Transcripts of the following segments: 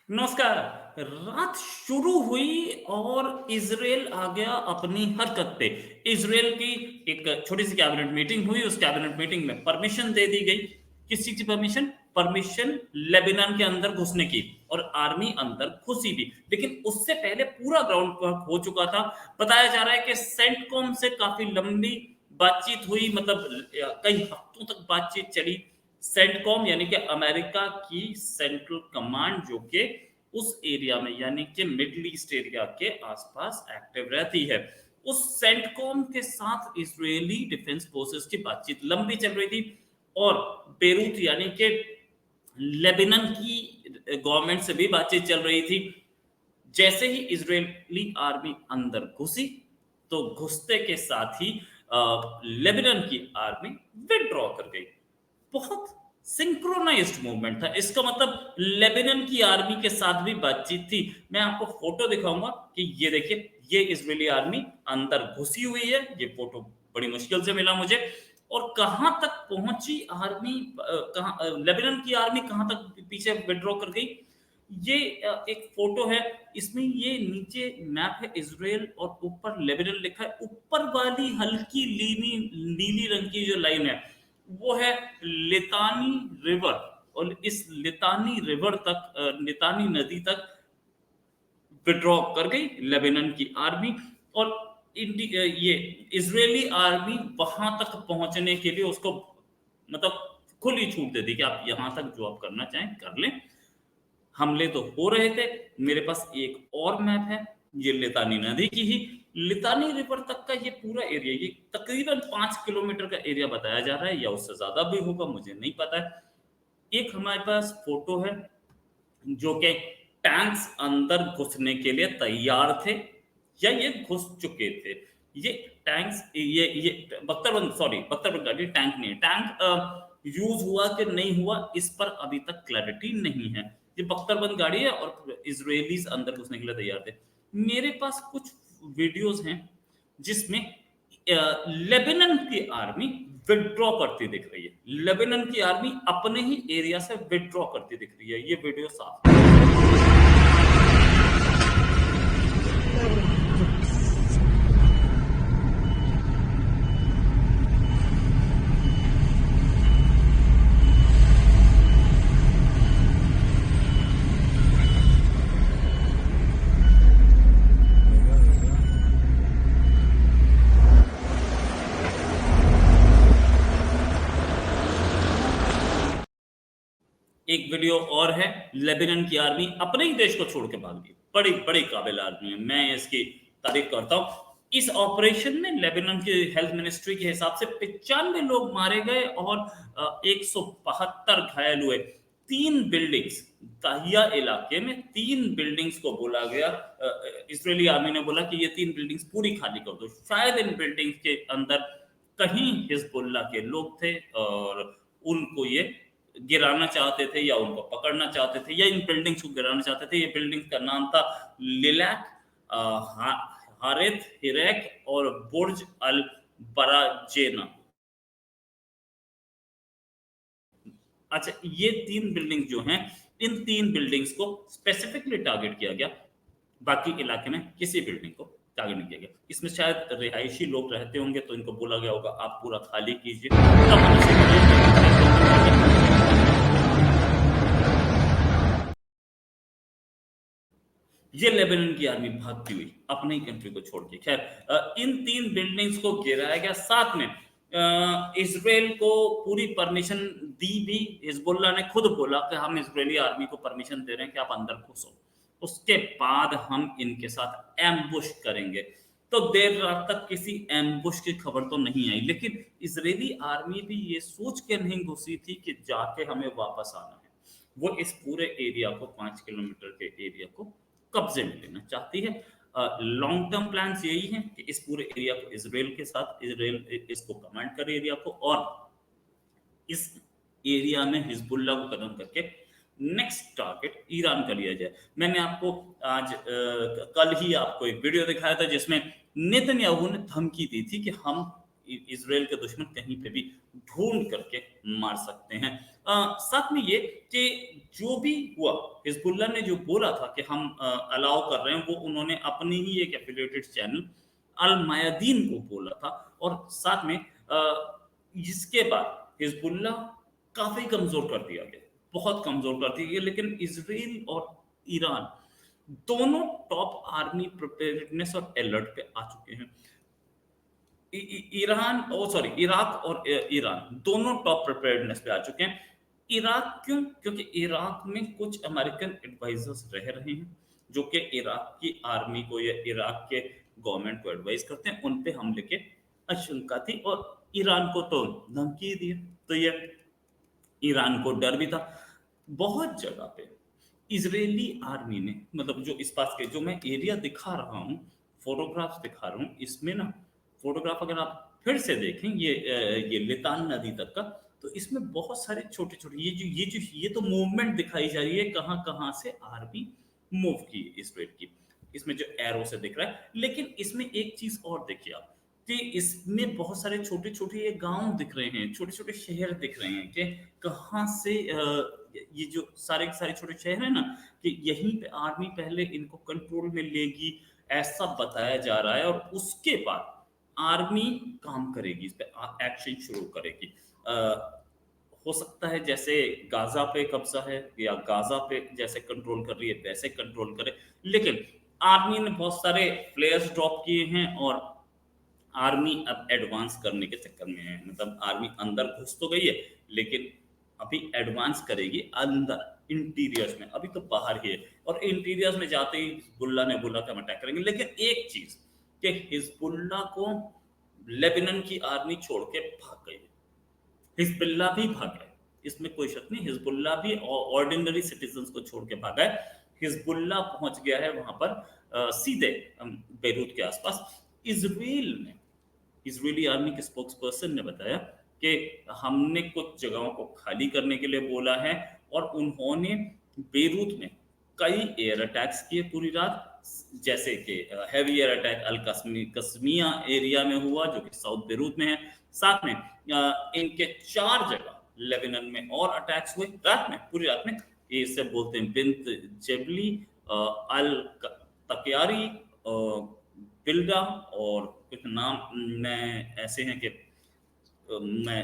नमस्कार। रात शुरू हुई और इजराइल आ गया अपनी हरकत पे। इजराइल की एक छोटी सी कैबिनेट मीटिंग हुई। उस कैबिनेट मीटिंग में परमिशन दे दी गई। किस चीज की परमिशन? परमिशन लेबनान के अंदर घुसने की। और आर्मी अंदर घुसी भी, लेकिन उससे पहले पूरा ग्राउंड वर्क हो चुका था। बताया जा रहा है कि सेंटकॉम से काफी लंबी बातचीत हुई, मतलब कई हफ्तों तक बातचीत चली। सेंटकॉम यानी कि अमेरिका की सेंट्रल कमांड, जो कि उस एरिया में यानी कि मिडल ईस्ट एरिया के आसपास एक्टिव रहती है, उस सेंटकॉम के साथ इजरायली डिफेंस फोर्सेस की बातचीत लंबी चल रही थी। और बेरूत यानी कि लेबनान की गवर्नमेंट से भी बातचीत चल रही थी। जैसे ही इजरायली आर्मी अंदर घुसी, तो घुसते के साथ ही लेबनान की आर्मी विड्रॉ कर गई। बहुत सिंक्रोनाइज्ड मूवमेंट था। इसका मतलब लेबनान की आर्मी के साथ भी बातचीत थी। मैं आपको फोटो दिखाऊंगा कि ये देखिए, ये इजरायली आर्मी अंदर घुसी हुई है। ये फोटो बड़ी मुश्किल से मिला मुझे। और कहां तक पहुंची आर्मी, कहां लेबनान की आर्मी कहां तक पीछे विड्रॉ कर गई। ये एक फोटो है। इसमें ये नीचे मैप है इजराइल और ऊपर लेबनान लिखा है। ऊपर वाली हल्की नीली नीली रंग की जो लाइन है, वो है लितानी रिवर। और इस लितानी रिवर तक, लितानी नदी तक विड्रॉ कर गई लेबनान की आर्मी। और ये इजरायली आर्मी वहां तक पहुंचने के लिए उसको, मतलब, खुली छूट दे दी कि आप यहां तक जो आप करना चाहें कर लें। हमले तो हो रहे थे। मेरे पास एक और मैप है, ये लितानी नदी की ही। लितानी रिवर तक का ये पूरा एरिया, ये तकरीबन 5 किलोमीटर का एरिया बताया जा रहा है, या उससे ज्यादा भी होगा, मुझे नहीं पता है। एक हमारे पास फोटो है जो कि टैंक्स अंदर घुसने के लिए तैयार थे, या ये घुस चुके थे। ये टैंक्स, ये बख्तरबंद, सॉरी बख्तरबंद गाड़ी टैंक नहीं है। टैंक यूज हुआ कि नहीं हुआ, इस पर अभी तक क्लैरिटी नहीं है। ये बख्तरबंद गाड़ी है और इजरायलीज अंदर घुसने के लिए तैयार थे। मेरे पास कुछ वीडियोस हैं जिसमें लेबनान की आर्मी विड्रॉ करती दिख रही है। लेबनान की आर्मी अपने ही एरिया से विड्रॉ करती दिख रही है। ये वीडियो साफ है। एक वीडियो और है, लेबनान की आर्मी अपने ही देश को छोड़ के भाग गई। बड़ी बड़ी काबिल आर्मी है, मैं इसकी तारीफ करता हूँ। इस ऑपरेशन में लेबनान की हेल्थ मिनिस्ट्री के हिसाब से 95 लोग मारे गए और 172 घायल हुए। 3 बिल्डिंग्स, ताहिया इलाके में 3 बिल्डिंग्स को बोला गया। इसराइली आर्मी ने बोला कि ये 3 बिल्डिंग्स पूरी खाली कर दो। शायद इन बिल्डिंग्स के अंदर कहीं हिजबुल्लाह के लोग थे और उनको ये गिराना चाहते थे, या उनको पकड़ना चाहते थे, या इन बिल्डिंग्स को गिराना चाहते थे। ये बिल्डिंग का नाम था लिलैक, हारेथ, हिरैक और बुर्ज अल बराजेना। अच्छा, ये 3 बिल्डिंग जो हैं, इन 3 बिल्डिंग्स को स्पेसिफिकली टारगेट किया गया। बाकी इलाके में किसी बिल्डिंग को टारगेट नहीं किया गया। इसमें शायद रिहायशी लोग रहते होंगे, तो इनको बोला गया होगा आप पूरा खाली कीजिए, तब हम इसे करेंगे। ये लेबनान की आर्मी भागती हुई अपने ही कंट्री को छोड़ के। खैर, इन 3 बिल्डिंग्स को गिराया गया। साथ में इसराइल को पूरी परमिशन दी भी। हिजबुल्लाह ने खुद बोला कि हम इजरायली आर्मी को परमिशन दे रहे हैं कि आप अंदर घुसो, उसके बाद हम इनके साथ एम्बुश करेंगे। तो देर रात तक किसी एम्बुश की खबर तो नहीं आई, लेकिन इजरायली आर्मी भी ये सोच के नहीं घुसी थी कि जाके हमें वापस आना है। वो इस पूरे एरिया को, 5 किलोमीटर के एरिया को कब्जे में लेना चाहती है। लॉन्ग टर्म प्लान्स यही हैं कि इस पूरे एरिया को इसराइल के साथ, इसराइल इसको कमांड करे एरिया को, और इस एरिया में हिजबुल्लाह को खत्म करके नेक्स्ट टारगेट ईरान का लिया जाए। मैंने आपको आज कल ही आपको एक वीडियो दिखाया था जिसमें नेतन्याहू ने धमकी दी थी कि हम इसराइल के दुश्मन कहीं पे भी ढूंढ करके मार सकते हैं। साथ में ये कि जो भी हुआ, हिजबुल्लाह ने जो बोला था कि हम अलाउ कर रहे हैं, वो उन्होंने अपनी ही एक एफिलिएटेड चैनल अल मायादीन को बोला था। और साथ में इसके बाद हिजबुल्लाह काफी कमजोर कर दिया गया, बहुत कमजोर कर दिया गया। लेकिन इसराइल और ईरान दोनों टॉप आर्मी प्रिपेयर्डनेस और अलर्ट पे आ चुके हैं। ईरान ओ सॉरी इराक और ईरान दोनों टॉप प्रिपेयर्डनेस पे आ चुके हैं। इराक क्यों? क्योंकि इराक में कुछ अमेरिकन एडवाइजर्स रह रहे हैं जो कि इराक की आर्मी को या इराक के गवर्नमेंट को एडवाइस करते हैं। उन पे हमले के आशंका थी और ईरान को तो धमकी दी। तो ये ईरान को डर भी था। बहुत जगह पे इजरायली आर्मी ने, मतलब जो इस पास के जो मैं एरिया दिखा रहा हूँ, फोटोग्राफ्स दिखा रहा हूँ, इसमें ना फोटोग्राफ अगर आप फिर से देखें ये लितान नदी तक का, तो इसमें बहुत सारे छोटे छोटे ये तो मूवमेंट दिखाई जा रही है, कहाँ कहाँ से आर्मी मूव की इसराइल की, इसमें जो एरो से दिख रहा है। लेकिन इसमें एक चीज और देखिए आप कि इसमें बहुत सारे छोटे छोटे ये गांव दिख रहे हैं, छोटे छोटे शहर दिख रहे हैं कि कहाँ से ये जो सारे के सारे छोटे शहर है ना, कि यहीं पे आर्मी पहले इनको कंट्रोल में लेगी, ऐसा बताया जा रहा है। और उसके बाद आर्मी काम करेगी, इस पे एक्शन शुरू करेगी। हो सकता है जैसे गाजा पे कब्जा है या गाजा पे जैसे कंट्रोल कर रही है वैसे कंट्रोल करे। लेकिन आर्मी ने बहुत सारे प्लेयर्स ड्रॉप किए हैं और आर्मी अब एडवांस करने के चक्कर में है। मतलब आर्मी अंदर घुस तो गई है, लेकिन अभी एडवांस करेगी अंदर इंटीरियर्स में, अभी तो बाहर ही है। और इंटीरियर्स में जाते ही हिजबुल्लाह ने बोला कि हम अटैक करेंगे। लेकिन एक चीज कि हिजबुल्लाह को लेबनान की आर्मी छोड़ के भाग गई, हिजबुल्लाह भी भागा है, इसमें कोई शक नहीं। हिजबुल्लाह भी ऑर्डिनरी सिटीजन्स को छोड़ के भागा है। हिजबुल्लाह पहुंच गया है वहां पर सीधे बेरूत के आसपास। इसराइल ने, इजरायली आर्मी के स्पोक्स पर्सन ने बताया कि हमने कुछ जगहों को खाली करने के लिए बोला है और उन्होंने बेरूत में कई एयर अटैक्स किए पूरी रात। जैसे कि हैवी एयर अटैक अल कस्मिया एरिया में हुआ जो कि साउथ बेरूत में है। साथ में इनके 4 जगह लेबनान में और अटैक्स हुए रात में, पूरी रात में। ये इसे बोलते हैं बिंत जेबली, अल तकियारी, बिल्डा, और कुछ नाम में ऐसे हैं कि मैं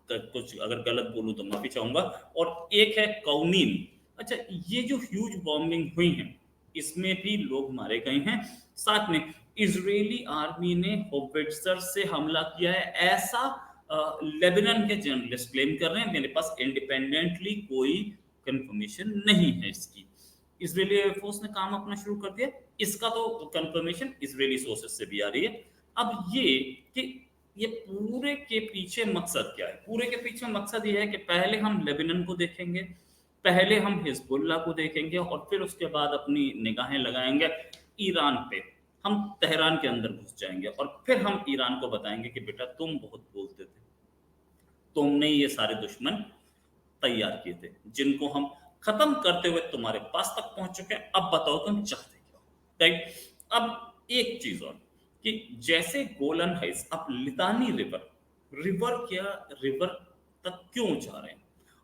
कुछ अगर गलत बोलूं तो माफी चाहूंगा। और एक है कौनीन। अच्छा, ये जो ह्यूज बॉम्बिंग हुई है इसमें भी लोग मारे गए हैं। साथ में इजरायली आर्मी ने होविट्जर से हमला किया है, ऐसा लेबनान के जर्नलिस्ट क्लेम कर रहे हैं। मेरे पास इंडिपेंडेंटली कोई कंफर्मेशन नहीं है इसकी। इजरायली एयरफोर्स ने काम अपना शुरू कर दिया, इसका तो कंफर्मेशन इजरायली सोर्सेस से भी आ रही है। अब ये कि ये पूरे के पीछे मकसद क्या है? पूरे के पीछे मकसद ये है कि पहले हम लेबनान को देखेंगे, पहले हम हिजबुल्लाह को देखेंगे और फिर उसके बाद अपनी निगाहें लगाएंगे ईरान पे। हम तेहरान के अंदर घुस जाएंगे और फिर हम ईरान को बताएंगे कि बेटा तुम बहुत बोलते थे, तुमने ये सारे दुश्मन तैयार किए थे जिनको हम खत्म करते हुए तुम्हारे पास तक पहुंच चुके हैं। अब बताओ तुम चाहते क्या हो, राइट? अब एक चीज और कि जैसे गोलन हाइट्स, अब लितानी रिवर, रिवर क्या, रिवर तक क्यों जा रहे हैं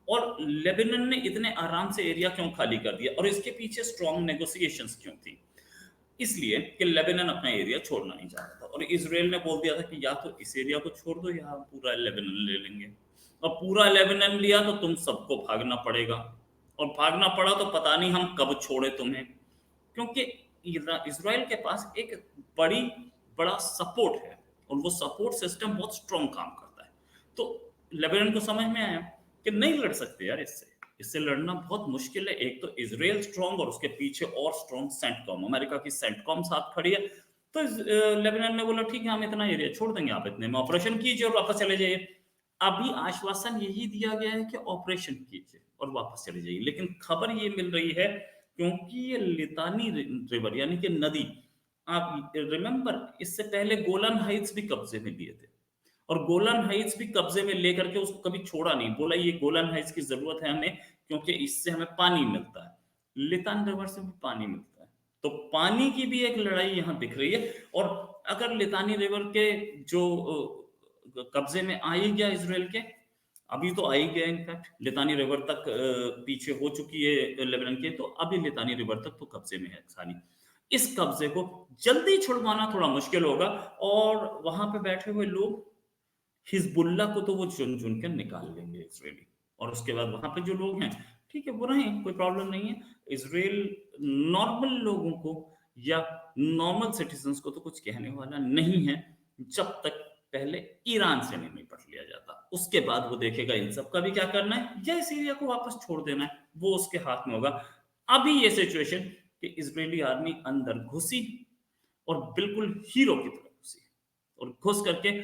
और लेबनान ने इतने आराम से एरिया क्यों खाली कर दिया और इसके पीछे स्ट्रॉन्ग नेगोशिएशंस क्यों थी? इसलिए कि लेबनान अपना एरिया छोड़ना नहीं चाहता था और इसराइल ने बोल दिया था कि या तो इस एरिया को छोड़ दो या हम पूरा लेबनान ले लेंगे। और पूरा लेबनान लिया तो तुम सबको भागना पड़ेगा, और भागना पड़ा तो पता नहीं हम कब छोड़े तुम्हें। क्योंकि इसराइल के पास एक बड़ी बड़ा सपोर्ट है और वो सपोर्ट सिस्टम बहुत स्ट्रॉन्ग काम करता है। तो लेबनान को समझ में आया कि नहीं लड़ सकते यार, इससे इससे लड़ना बहुत मुश्किल है। एक तो इसराइल स्ट्रॉन्ग और उसके पीछे और स्ट्रॉन्ग सेंटकॉम, अमेरिका की सेंटकॉम साथ खड़ी है। तो लेबनान ने बोला ठीक है हम इतना एरिया छोड़ देंगे, आप इतने में ऑपरेशन कीजिए और वापस चले जाइए। अभी आश्वासन यही दिया गया है कि ऑपरेशन कीजिए और वापस चले जाइए। लेकिन खबर ये मिल रही है क्योंकि ये लितानी रिवर यानी कि नदी, आप रिमेंबर इससे पहले गोलन हाइट्स भी कब्जे में लिए थे और गोलन हाइट्स भी कब्जे में लेकर के उसको कभी छोड़ा नहीं। बोला ये गोलन हाइट्स की जरूरत है हमें क्योंकि इससे हमें पानी मिलता है, लितान रिवर से भी पानी मिलता है। तो पानी की भी एक लड़ाई यहाँ दिख रही है। और अगर लितानी रिवर के जो कब्जे में आ ही गया इसराइल के, अभी तो आ ही गया इनफैक्ट, लितानी रिवर तक पीछे हो चुकी है लेबनान की, तो अभी लितानी रिवर तक तो कब्जे में है सारी। इस कब्जे को जल्दी छुड़वाना थोड़ा मुश्किल होगा, और वहां पे बैठे हुए लोग हिजबुल्लाह को तो वो चुन चुन के निकाल लेंगे इसराइली, और उसके बाद वहां पे जो लोग हैं, ठीक है वो रहें, कोई प्रॉब्लम नहीं है। इसराइल नॉर्मल लोगों को या नॉर्मल सिटीजन्स को तो कुछ कहने वाला नहीं है, जब तक पहले ईरान से नहीं निपट लिया जाता। उसके बाद वो देखेगा इन सब का भी क्या करना है, या सीरिया को वापस छोड़ देना है, वो उसके हाथ में होगा। अभी ये सिचुएशन कि इजरायली आर्मी अंदर घुसी और बिल्कुल हीरो की तरह घुसी, और घुस करके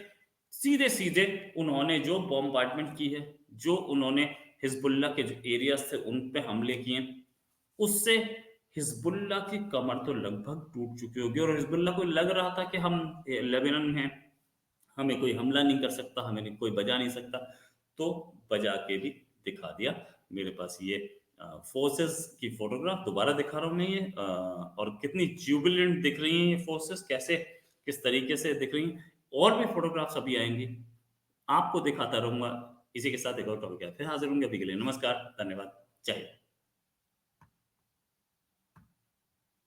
सीधे सीधे उन्होंने जो बॉम्बार्डमेंट की है, जो उन्होंने हिजबुल्ला के जो एरियाज थे उन पे हमले किए, उससे हिजबुल्ला की कमर तो लगभग टूट चुकी होगी, और हिजबुल्ला को लग रहा था कि हम लेबनान में हैं, हमें कोई हमला नहीं कर सकता, हमें कोई बजा नहीं सकता, तो बजा के भी दिखा दिया। मेरे पास ये फोर्सेस की फोटोग्राफ दोबारा दिखा रहा हूँ मैं, ये और कितनी जुबिलेंट दिख रही हैं ये फोर्सेस, कैसे किस तरीके से दिख रही हैं। और भी फोटोग्राफ्स अभी आएंगी, आपको दिखाता रहूंगा। इसी के साथ एक और टॉपिक है, फिर हाजिर होंगे। अभी के लिए नमस्कार, धन्यवाद, जय हिंद।